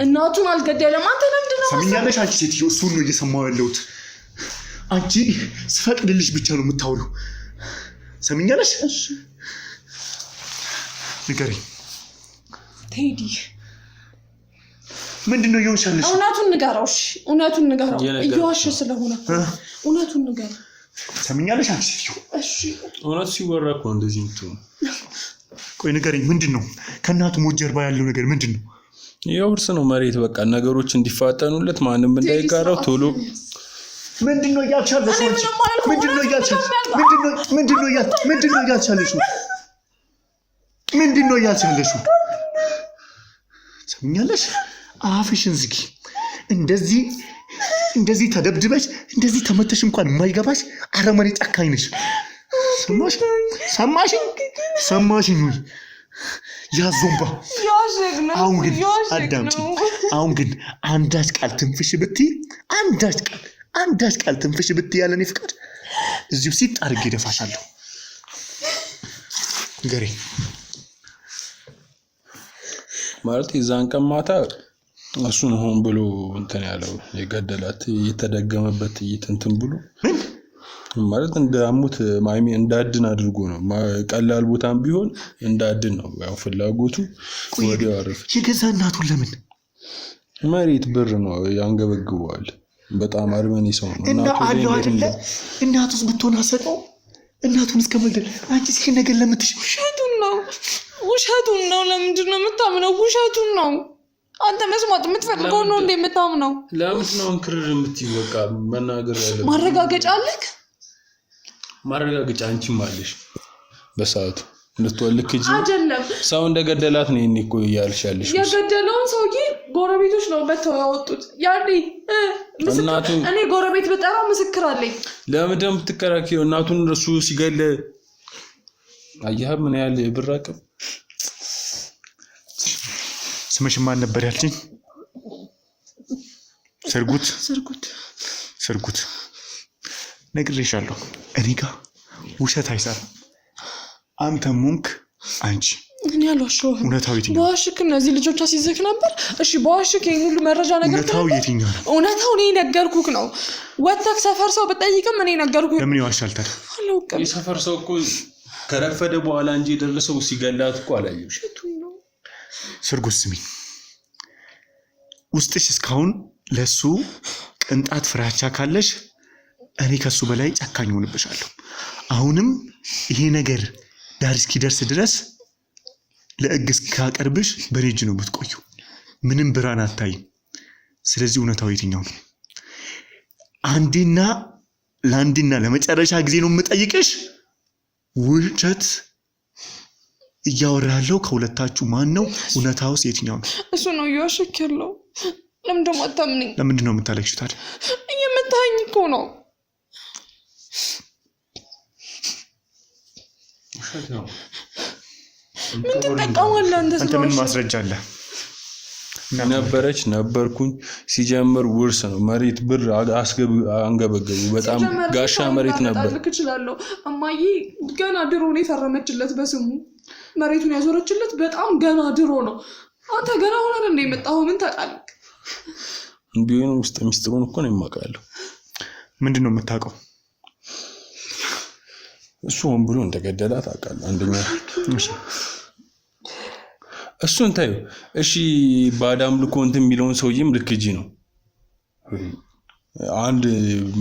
እናቱን አልገደለም። አንተ ለምንድነው ሰምኛለሽ? አንቺ ሴትዮ እሱን ነው እየሰማሁ ያለሁት። አንቺ ስፈቅድልሽ ብቻ ነው የምታወሪው። ሰምኛለሽ? እሺ ንገሪኝ ቴዲ፣ ምንድነው እየሆንሻለሽ? እውነቱን ንገረው። እሺ እውነቱን ንገረው። እየዋሸ ስለሆነ እውነቱን ንገረው። ሰምኛለሽ? አንቺ ሴትዮ እሺ እውነቱ ሲወራ እኮ እንደዚህ ነው። ቆይ ንገሪኝ፣ ምንድነው ከእናቱ ሞት ጀርባ ያለው ነገር ምንድነው? የውርስ ነው መሬት በቃ ነገሮች እንዲፋጠኑለት ማንም እንዳይጋራው ቶሎ ምንድነው እያልቻለሽ? ምንድነው እያልቻለሽ? ምንድነው እያልቻለሽ? ሰምኛለሽ? አፍሽን ዝጊ። እንደዚህ ተደብድበሽ እንደዚህ ተመተሽ እንኳን የማይገባሽ አረመኔ ጨካኝ ነሽ። ሰማሽኝ ወይ? ያዞምባ አሁን ግን አንዳች ቃል ትንፍሽ ብትይ ያለኔ ፍቃድ እዚሁ ሲጥ አድርጌ ደፋሻለሁ። ንገሪኝ። ማለት የዛን ቀን ማታ እሱን ሆን ብሎ እንትን ያለው የገደላት የተደገመበት እንትን ብሎ ማለት እንዳሙት ማይሚ እንዳድን አድርጎ ነው። ቀላል ቦታም ቢሆን እንዳድን ነው ያው ፍላጎቱ። ወዲያው አረፈ። የገዛ እናቱን ለምን መሬት ብር ነው ያንገበግበዋል። በጣም አርመኒ ሰው ነው። እና አለው አይደለ? እናቱስ ብትሆን አሰጠው እናቱን እስከመግደል። አንቺ ሲል ነገር ለምትሽ ውሸቱን ነው። ለምንድን ነው የምታምነው? ውሸቱን ነው። አንተ መስማት የምትፈልገው ነው እንዴ የምታምነው? ለምን ነው እንክርር የምትይው? በቃ መናገር ያለብህ ማረጋገጫ አለክ? ማረጋገጫ አንቺም አለሽ በሰዓቱ ልትወልክ እንጂ አይደለም ሰው እንደገደላት ነው እኔ እኮ እያልሽ ያለሽ። የገደለውን ሰውዬ ጎረቤቶች ነው በተው ያወጡት። ያኔ እኔ ጎረቤት በጠራ ምስክር አለኝ። ለምን ደም ትከራከሪው? እናቱን እሱ ሲገል አያህ ምን ያህል ብር አቅም። ስምሽ ማን ነበር ያልሽኝ? ስርጉት ነግሬሻለሁ። እኔ ጋር ውሸት አይሰራም። አንተም ሞንክ አንቺ እኔ አልዋሸሁም። እውነታው የትኛው? በዋሽክ እነዚህ ልጆች አስይዘክ ነበር። እሺ በዋሽክ ይሄን ሁሉ መረጃ ነገር እውነታው የትኛው ነው? እውነታው እኔ ነገርኩክ ነው። ወጣክ ሰፈር ሰው በጠይቅም እኔ ነገርኩክ። ለምን ይዋሻል ታዲያ? አላውቅም። የሰፈር ሰው እኮ ከረፈደ በኋላ እንጂ የደረሰው ሲገላት እኮ አላየሁሽ። ስርጉት ስሚ፣ ውስጥሽ እስካሁን ለሱ ቅንጣት ፍራቻ ካለሽ እኔ ከሱ በላይ ጨካኝ ሆንብሻለሁ። አሁንም ይሄ ነገር ዳር እስኪደርስ ድረስ ለሕግ እስካቀርብሽ በኔ እጅ ነው የምትቆዩ። ምንም ብርሃን አታይም። ስለዚህ እውነታው የትኛው ነው? ለአንዴና ለመጨረሻ ጊዜ ነው የምጠይቅሽ። ውሸት እያወራለሁ ከሁለታችሁ ማን ነው? እውነታውስ የትኛው ነው? እሱ ነው እየዋሸክ ያለው። ለምን ደግሞ አታምነኝ? ለምንድን ነው የምታለቅሽው ታዲያ? እየመታኝ እኮ ነው። ምን ትጠቀማለህ አንተ? ምን ማስረጃ አለ? ነበርኩኝ ሲጀምር ውርስ ነው። መሬት ብር አንገበገቡ። በጣም ጋሻ መሬት ነበር። ልክ እችላለሁ። እማዬ ገና ድሮ ነው የፈረመችለት በስሙ መሬቱን ያዞረችለት። በጣም ገና ድሮ ነው። አንተ ገና ሆነን እንደ የመጣኸው ምን ታውቃለህ? ቢሆን ውስጥ ሚስጥሩን እኮ ነው የማውቃለሁ። ምንድን ነው የምታውቀው? እሱ ሆን ብሎ እንደገደላት አውቃለሁ። አንደኛ እሱን ታዩ። እሺ ባዳም ልኮ እንትን የሚለውን ሰውዬም ልክ እጂ ነው። አንድ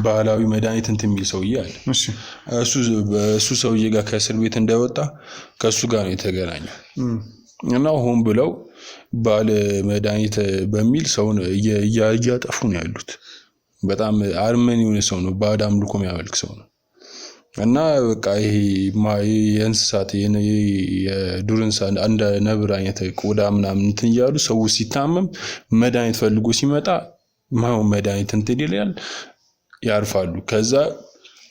ባህላዊ መድኃኒት እንትን የሚል ሰውዬ አለ። እሱ ሰውዬ ጋር ከእስር ቤት እንዳይወጣ ከእሱ ጋር ነው የተገናኘው እና ሆን ብለው ባለ መድኃኒት በሚል ሰውን እያጠፉ ነው ያሉት። በጣም አርመን የሆነ ሰው ነው። ባዳም ልኮ የሚያመልክ ሰው ነው እና በቃ ይሄ የእንስሳት የዱር እንስሳት እንደ ነብር አይነት ቆዳ ምናምን እንትን እያሉ ሰው ሲታመም መድኃኒት ፈልጎ ሲመጣ ማው መድኃኒት እንትን ይላል፣ ያርፋሉ። ከዛ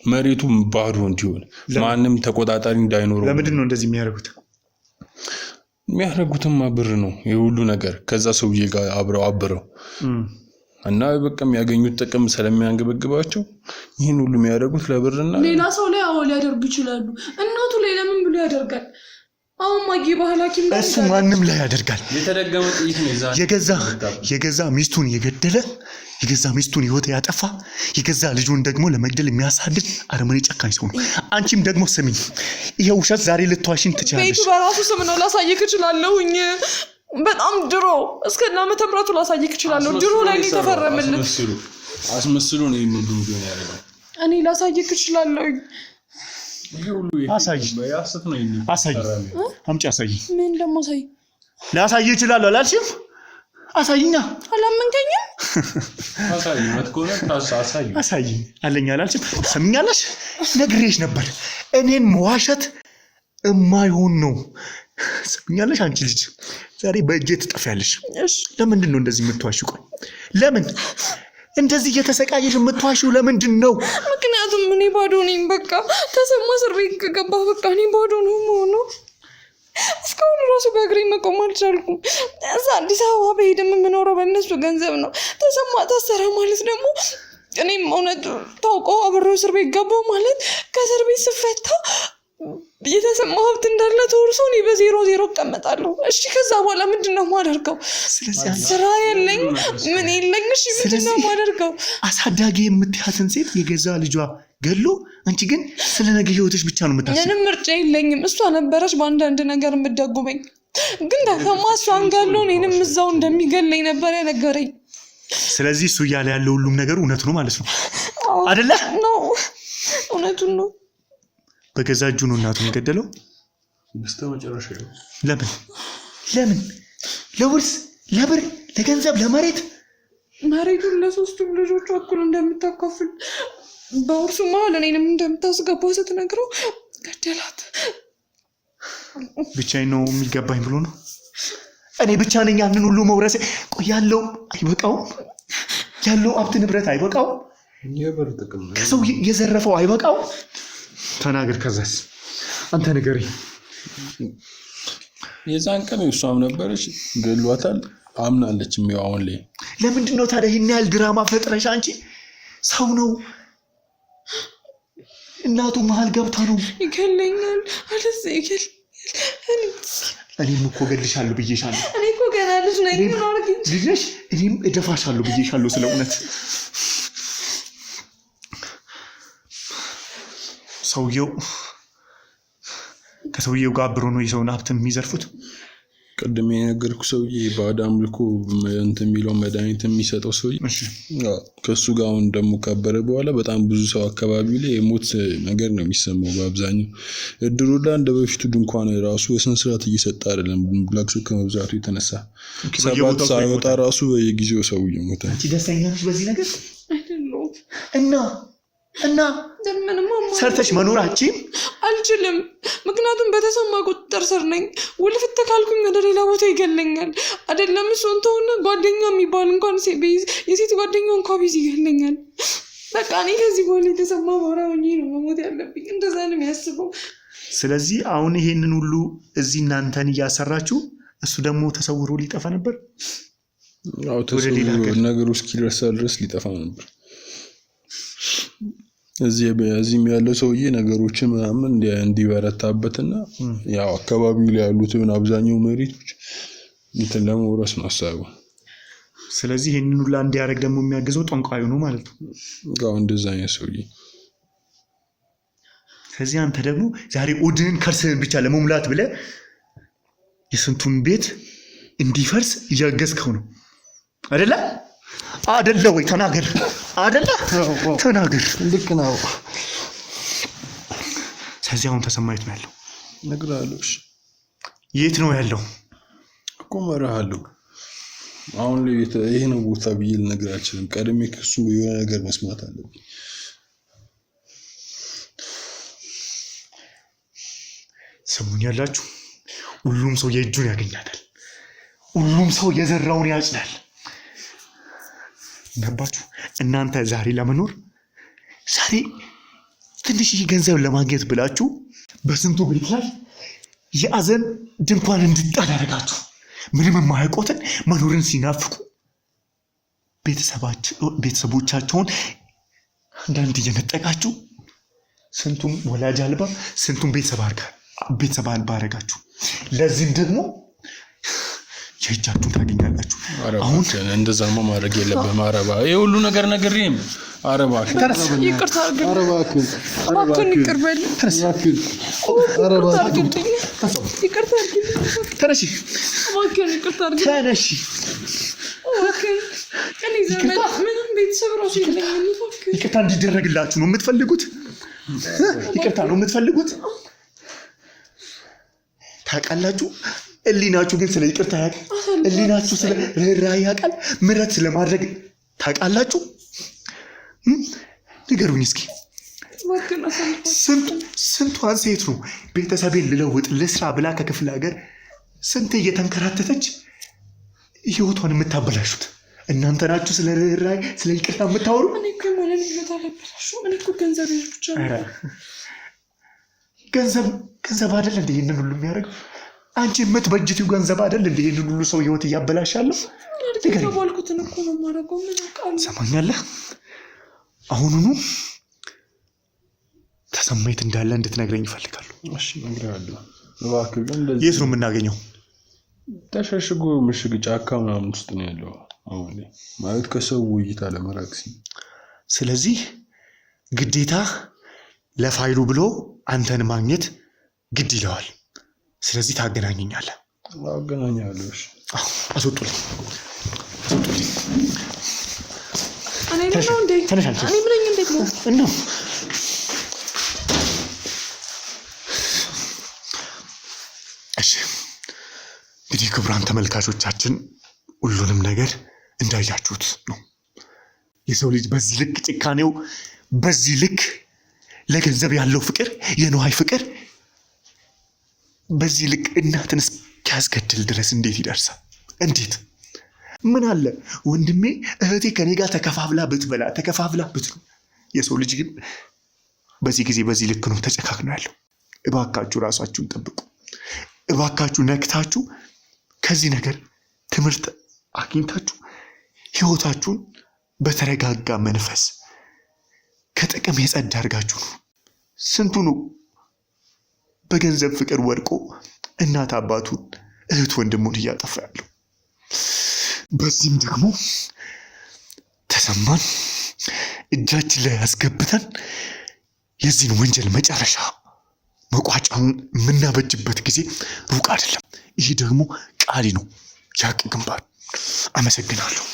መሬቱ ባዶ እንዲሆን ማንም ተቆጣጣሪ እንዳይኖረው። ለምንድን ነው እንደዚህ የሚያደርጉት? የሚያደርጉትማ ብር ነው የሁሉ ነገር። ከዛ ሰውዬ ጋር አብረው እና በቃ የሚያገኙት ጥቅም ስለሚያንገበግባቸው ይህን ሁሉ የሚያደርጉት ለብርና ሌላ ሰው ላይ ሊያደርጉ ይችላሉ። እናቱ ላይ ለምን ብሎ ያደርጋል? አሁን ማጊ ባህላኪም እሱ ማንም ላይ ያደርጋል። የተደገመ ጥይት ነው ይዛል። የገዛ ሚስቱን የገደለ፣ የገዛ ሚስቱን ህይወት ያጠፋ፣ የገዛ ልጁን ደግሞ ለመግደል የሚያሳድድ አረመኔ ጨካኝ ሰው ነው። አንቺም ደግሞ ስሚኝ፣ ይሄ ውሸት ዛሬ ልትዋሽኝ ትችላለሽ። ቤቱ በራሱ ስም ነው ላሳየክ እችላለሁኝ። በጣም ድሮ እስከና መተምራቱ ላሳየክ እችላለሁ። ድሮ ላይ ተፈረመለት አስመስሉ ነው የሚሉት ያለው። እኔ ላሳየክ እችላለሁኝ። አሳይ አምጪ አሳይ። ምን ደሞ አሳይ? ላሳይ እችላለሁ አላልሽም? አሳይኛ። አላመንከኝም? አሳይ አለኝ አላልሽም? ሰምኛለሽ? ነግሬሽ ነበር። እኔን መዋሸት የማይሆን ነው። ሰምኛለሽ? አንቺ ልጅ ዛሬ በእጄ ትጠፊያለሽ። ለምንድን ነው እንደዚህ የምትዋሺው? ቆይ ለምን እንደዚህ እየተሰቃየሽ የምትዋሺው ለምንድን ነው? ምክንያቱም እኔ ባዶ ነኝ። በቃ ተሰማ እስር ቤት ከገባ በቃ እኔ ባዶ ነው የምሆነው። እስካሁን ራሱ በእግሬ መቆም አልቻልኩም። እዛ አዲስ አበባ በሄድም የምኖረው በእነሱ ገንዘብ ነው። ተሰማ ታሰረ ማለት ደግሞ እኔም እውነት ታውቀው አብሬው እስር ቤት ገባሁ ማለት ከእስር ቤት ስፈታ የተሰማ ሀብት እንዳለ ተወርሶ እኔ በ0-0 እቀመጣለሁ። እሺ ከዛ በኋላ ምንድን ነው የማደርገው? ስራ የለኝ ምን የለኝ። እሺ ምንድን ነው የማደርገው? አሳዳጊ የምትያትን ሴት የገዛ ልጇ ገሎ፣ አንቺ ግን ስለ ነገ ህይወትሽ ብቻ ነው የምታስበው። ምንም ምርጫ የለኝም። እሷ ነበረች በአንዳንድ ነገር የምትደጉመኝ። ግን ተሰማ እሷን ገሎ እኔንም እዛው እንደሚገለኝ ነበር የነገረኝ። ስለዚህ እሱ እያለ ያለው ሁሉም ነገር እውነት ነው ማለት ነው አይደለ? ነው እውነቱን ነው። በገዛ እጁ ነው እናቱን የገደለው። በስተመጨረሻ ለምን ለውርስ ለብር ለገንዘብ ለመሬት መሬቱን ለሶስቱም ልጆቹ እኩል እንደምታካፍል በውርሱ መሀል እኔንም እንደምታስገባው ስትነግረው ገደላት። ብቻዬን ነው የሚገባኝ ብሎ ነው። እኔ ብቻ ነኝ ያንን ሁሉ መውረስ። ቆይ ያለው አይበቃውም? ያለው ሀብት ንብረት አይበቃውም? የበር ጥቅም ከሰው የዘረፈው አይበቃውም? ተናገር። ከዛስ አንተ ንገረኝ። የዛን ቀን እሷም ነበረች ገሏታል፣ አምናለች። የሚያው አሁን ላይ ለምንድን ነው ታዲያ ይሄን ያህል ድራማ ፈጥረሽ? አንቺ ሰው ነው እናቱ መሀል ገብታ ነው ይገለኛል አለዚ ይገል እኔም እኮ ገልሻለሁ ብዬሻለሁ። እኔ እኮ ገና ልጅ ነኝ። ምን አርግ ልጅሽ እኔም እደፋሻለሁ ብዬሻለሁ። ስለ እውነት ከሰውየው ጋር አብሮ ነው የሰውን ሀብት የሚዘርፉት። ቅድም የነገርኩ ሰውዬ በአዳም ልኮ እንትን የሚለው መድኃኒት የሚሰጠው ሰውዬ ከእሱ ጋር አሁን ደግሞ ካበረ በኋላ በጣም ብዙ ሰው አካባቢ ላይ የሞት ነገር ነው የሚሰማው። በአብዛኛው እድሩ ላይ እንደ በፊቱ ድንኳን ራሱ በስነ ስርዓት እየሰጠ አይደለም። ብላክ ሾክ ከመብዛቱ የተነሳ ሰባት ሳይወጣ ራሱ በየጊዜው ሰው እየሞተ። አንቺ ደስተኛ ነሽ በዚህ ነገር? አይደለም እና ምንም ሰርተሽ መኖራችን አልችልም። ምክንያቱም በተሰማ ቁጥጥር ስር ነኝ። ውልፍት ካልኩኝ ወደ ሌላ ቦታ ይገለኛል። አይደለም እሱ እንተውና ጓደኛ የሚባል እንኳን የሴት ጓደኛው እንኳን ቢዝ ይገለኛል። በቃ እኔ ከዚህ በኋላ የተሰማ ማውራ ሆኜ ነው መሞት ያለብኝ። እንደዛ ነው የሚያስበው። ስለዚህ አሁን ይሄንን ሁሉ እዚህ እናንተን እያሰራችሁ እሱ ደግሞ ተሰውሮ ሊጠፋ ነበር። አዎ ተሰውሮ ነገሩ እስኪደርስ ድረስ ሊጠፋ ነበር። እዚህም ያለው ሰውዬ ነገሮችን ምናምን እንዲበረታበትና ያው አካባቢው ላይ ያሉትን አብዛኛው መሬቶች እንትን ለመውረስ ነው ሀሳቡ። ስለዚህ ይሄንን ሁሉ እንዲያደርግ ደግሞ የሚያግዘው ጠንቋዩ ነው ማለት ነው። ያው እንደዛ አይነት ሰውዬ። ስለዚህ አንተ ደግሞ ዛሬ ኦድን ከርስህን ብቻ ለመሙላት ብለህ የስንቱን ቤት እንዲፈርስ እያገዝከው ነው አይደለ? አይደለ ወይ? ተናገር። አይደለ? ተናገር። ልክ ነው። ስለዚህ አሁን ተሰማ የት ነው ያለው? እነግርሃለሁ። እሺ የት ነው ያለው እኮ እመራሃለሁ። አሁን ላይ ይሄ ነው ቦታ ብዬ ልነግርህ አልችልም። ቀድሜ ከእሱ የሆነ ነገር መስማት አለብኝ። ሰሙኝ ያላችሁ ሁሉም ሰው የእጁን ያገኛታል። ሁሉም ሰው የዘራውን ያጭዳል። ገባችሁ? እናንተ ዛሬ ለመኖር ዛሬ ትንሽ ገንዘብ ለማግኘት ብላችሁ በስንቱ ቤት ላይ የአዘን ድንኳን እንድጣል ያደርጋችሁ። ምንም የማያውቁትን መኖርን ሲናፍቁ ቤተሰቦቻቸውን አንዳንድ እየነጠቃችሁ ስንቱም ወላጅ አልባ ስንቱም ቤተሰብ አልባ አደረጋችሁ። ለዚህም ደግሞ የእጃችሁን ታገኛላችሁ። አሁን እንደዛማ ማድረግ የለብህም። አረባ ይሄ ሁሉ ነገር ነግሬም አረባ ይቅርታ አድርግልኝ። አረባ እባክህን ይቅር በል። አረባ ይቅርታ አድርግልኝ። ተነሺ እባክህን ይቅርታ አድርግልኝ። ተነሺ እባክህን። እኔ ዘመድ ምንም ቤተሰብ ራሱ የለኝም። ይቅርታ እንዲደረግላችሁ ነው የምትፈልጉት? ይቅርታ ነው የምትፈልጉት? ታውቃላችሁ። እሊናችሁ ግን ስለ ይቅርታ ያውቃል? እሊናችሁ ስለ ርህራሄ ያውቃል? ምሕረት ስለማድረግ ታውቃላችሁ? ንገሩኝ እስኪ። ስንቷን ሴት ነው ቤተሰቤን ልለውጥ ልስራ ብላ ከክፍለ ሀገር ስንት እየተንከራተተች ህይወቷን የምታበላሹት እናንተ ናችሁ። ስለ ርህራሄ ስለ ይቅርታ የምታወሩ። እኔ እኮ ማለት ነው ታለበላሹ። እኔ እኮ ገንዘብ ብቻ ገንዘብ አይደል እንዴ ይሄንን ሁሉ የሚያደርገው? አንቺ የምትበጅቲው ገንዘብ አይደል እንዴ ይሄንን ሁሉ ሰው ህይወት እያበላሻለሁ? ተባልኩትን እኮ ነው የማደርገው። ምን አውቃለሁ? ሰማኛለህ? አሁኑኑ ተሰማይት እንዳለ እንድትነግረኝ ይፈልጋሉ። እሺ እነግርሃለሁ። እባክህ ግን የት ነው የምናገኘው? ተሸሽጎ ምሽግ ጫካ ምናምን ውስጥ ነው ያለው አሁን ላይ ማለት ከሰው ውይይት አለመራቅ ሲል። ስለዚህ ግዴታ ለፋይሉ ብሎ አንተን ማግኘት ግድ ይለዋል። ስለዚህ ታገናኘኛለህ። አገናኛለሁ። እሺ አስወጡልኝ። እኔ ነው እንዴ? እኔ ምን ነኝ? እንዴት ነው እና እሺ እንግዲህ ክቡራን ተመልካቾቻችን ሁሉንም ነገር እንዳያችሁት ነው። የሰው ልጅ በዚህ ልክ ጭካኔው፣ በዚህ ልክ ለገንዘብ ያለው ፍቅር፣ የንዋይ ፍቅር በዚህ ልክ እናትን እስኪያስገድል ድረስ እንዴት ይደርሳል? እንዴት? ምን አለ ወንድሜ እህቴ ከኔ ጋር ተከፋፍላ ብትበላ ተከፋፍላ ብትሉ። የሰው ልጅ ግን በዚህ ጊዜ በዚህ ልክ ነው ተጨካክኖ ያለው። እባካችሁ ራሳችሁን ጠብቁ። እባካችሁ ነቅታችሁ ከዚህ ነገር ትምህርት አግኝታችሁ ህይወታችሁን በተረጋጋ መንፈስ ከጥቅም የጸዳ አድርጋችሁ ነው። ስንቱ ነው በገንዘብ ፍቅር ወድቆ እናት አባቱን እህት ወንድሙን እያጠፋ ያለው። በዚህም ደግሞ ተሰማን እጃችን ላይ ያስገብተን የዚህን ወንጀል መጨረሻ መቋጫውን የምናበጅበት ጊዜ ሩቅ አይደለም። ይህ ደግሞ ቃሊ ነው። ያቅ ግንባር። አመሰግናለሁ።